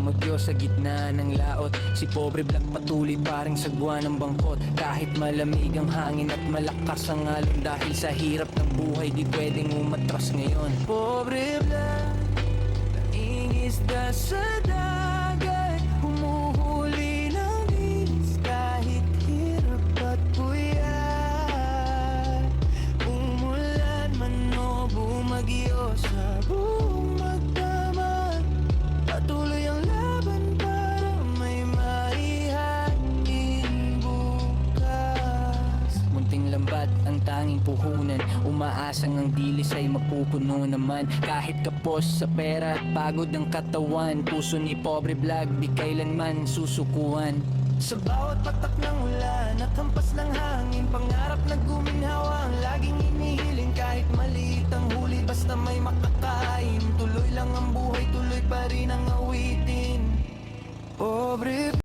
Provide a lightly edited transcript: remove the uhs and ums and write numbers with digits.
bumagyo sa gitna ng laot. Si pobre Black patuloy paring sagwa ng bangkot. Kahit malamig ang hangin at malakas ang alon, dahil sa hirap ng buhay di pwedeng umatras ngayon. Pobre Black, naingisda sa dagat, humuhuli ng bilis kahit hirap at puyat. Umulan man o bumagyo sa buong magdamag, patuloy ang laban para may maihain bukas. Munting lambat ang tanging puhunan, umaasang ang dilis ay mapupuno naman. Kahit kapos sa pera at pagod ang katawan, puso ni pobre Black di kailanman susukuan. Sa bawat patak ng ulan at hampas ng hangin, pangarap na guminhawa ang laging inihiling. Kahit maliit ang huli basta may makakain, tuloy lang ang buhay, tuloy pa rin ang awitin. Pobre